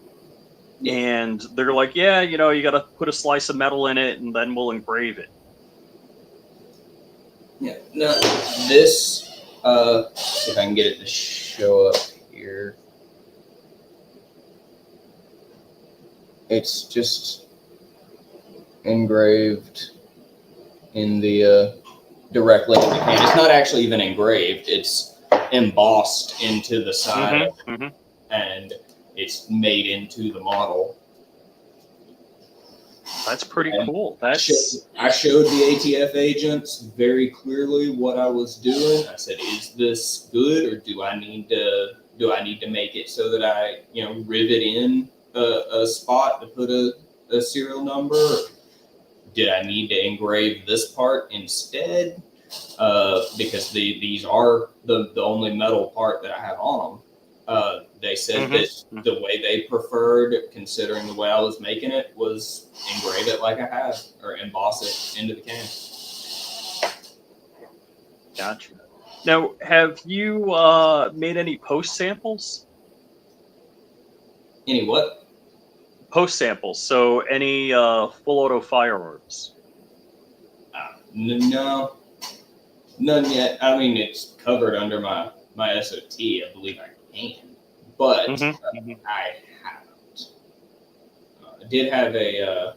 and they're like, yeah, you got to put a slice of metal in it and then we'll engrave it. Yeah. No, this, see if I can get it to show up here. It's just engraved in the directly in the can. It's not actually even engraved. It's embossed into the side, and it's made into the model. That's pretty cool. I showed the ATF agents very clearly what I was doing. I said, "Is this good, or do I need to make it so that I, rivet in a spot to put a serial number? Or did I need to engrave this part instead? Because these are the only metal part that I have on them." They said that the way they preferred, considering the way I was making it, was engrave it like I have, or emboss it into the can. Gotcha. Now, have you made any post samples? Any what? Post samples. So any full auto firearms? No, none yet. I mean, it's covered under my SOT. I believe I can, but I haven't. I did have a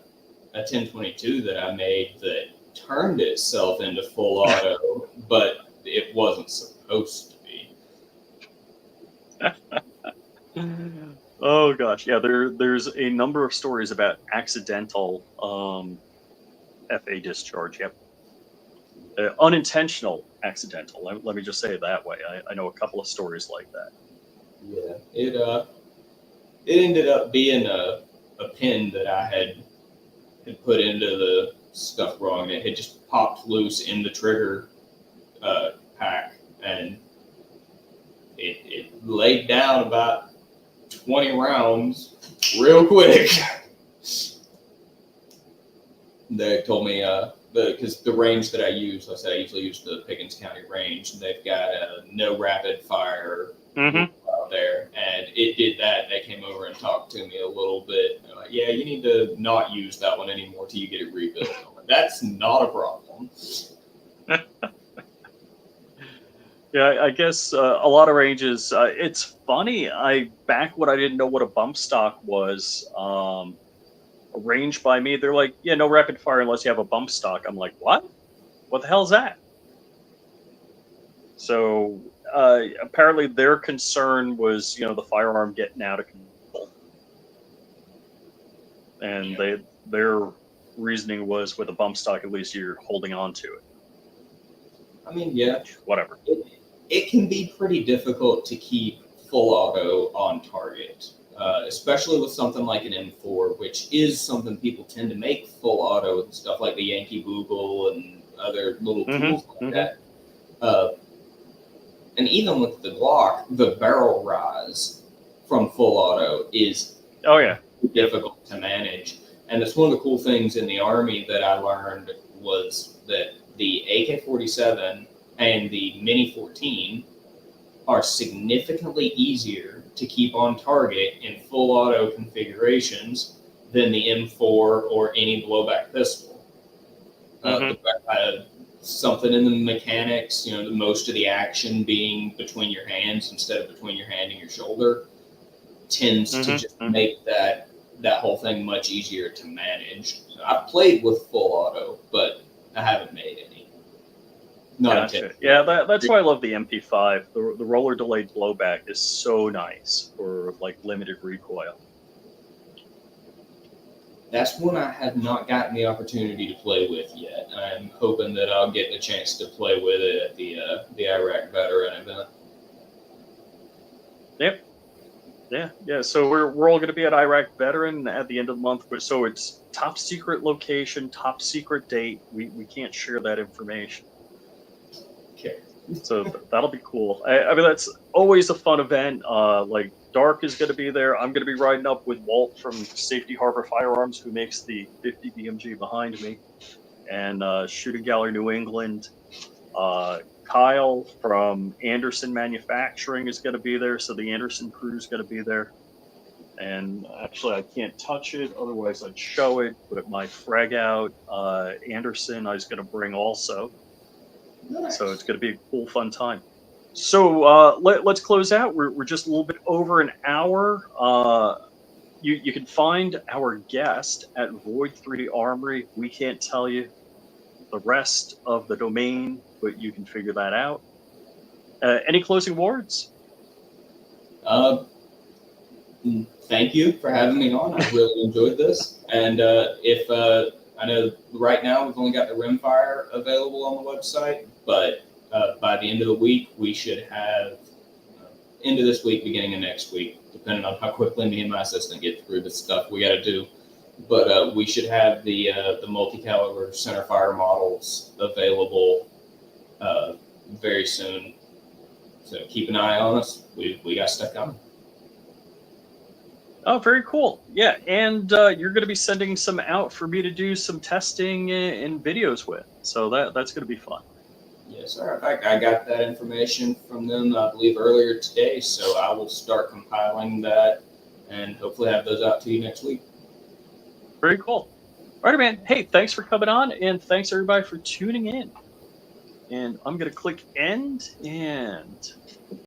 1022 that I made that turned itself into full auto, but it wasn't supposed to be. Oh gosh, yeah. There's a number of stories about accidental FA discharge. Yep. Unintentional accidental. Let me just say it that way. I know a couple of stories like that. Yeah, it ended up being a pin that I had put into the stuff wrong. It had just popped loose in the trigger pack, and it laid down about 20 rounds real quick. They told me, because the range that I use, like I said, I usually use the Pickens County range, and they've got no rapid fire out there, and it did that. They came over and talked to me a little bit. They're like, yeah, you need to not use that one anymore till you get it rebuilt. I'm like, that's not a problem. Yeah, I guess a lot of ranges. It's funny. Back when I didn't know what a bump stock was, a range by me, they're like, yeah, no rapid fire unless you have a bump stock. I'm like, what? What the hell's that? So apparently their concern was, the firearm getting out of control, and their reasoning was with a bump stock, at least you're holding on to it. I mean, yeah, whatever. It can be pretty difficult to keep full auto on target, especially with something like an M4, which is something people tend to make full auto with stuff like the Yankee Boogle and other little tools like that. And even with the Glock, the barrel rise from full auto is difficult to manage. And that's one of the cool things in the Army that I learned was that the AK-47 and the Mini 14 are significantly easier to keep on target in full auto configurations than the M4 or any blowback pistol. Something in the mechanics, most of the action being between your hands instead of between your hand and your shoulder tends to just make that whole thing much easier to manage. So I've played with full auto, but I haven't made any. Gotcha. Yeah, that's why I love the MP5. The roller delayed blowback is so nice for like limited recoil. That's one I have not gotten the opportunity to play with yet. I'm hoping that I'll get the chance to play with it at the Iraq Veteran event. Yep. Yeah. So we're all going to be at Iraq Veteran at the end of the month. So it's top secret location, top secret date. We can't share that information. Okay. So that'll be cool. I mean, that's always a fun event. Like Dark is going to be there. I'm going to be riding up with Walt from Safety Harbor Firearms, who makes the 50 BMG behind me, and Shooting Gallery New England. Kyle from Anderson Manufacturing is going to be there, so the Anderson crew is going to be there. And actually, I can't touch it, otherwise I'd show it. But my frag out Anderson, I was going to bring also. Nice. So it's going to be a cool, fun time. So let's close out. We're just a little bit over an hour. You can find our guest at Void 3 Armory. We can't tell you the rest of the domain, but you can figure that out. Any closing words? Thank you for having me on. I really enjoyed this. And I know right now we've only got the rimfire available on the website, but by the end of the week, we should have, end of this week, beginning of next week, depending on how quickly me and my assistant get through the stuff we got to do. But we should have the multi-caliber centerfire models available very soon. So keep an eye on us. We got stuff coming. Oh, very cool. Yeah, and you're going to be sending some out for me to do some testing and videos with. So that's going to be fun. Yes, sir. In fact, I got that information from them, I believe, earlier today. So I will start compiling that and hopefully have those out to you next week. Very cool. All right, man. Hey, thanks for coming on, and thanks, everybody, for tuning in. And I'm going to click end, and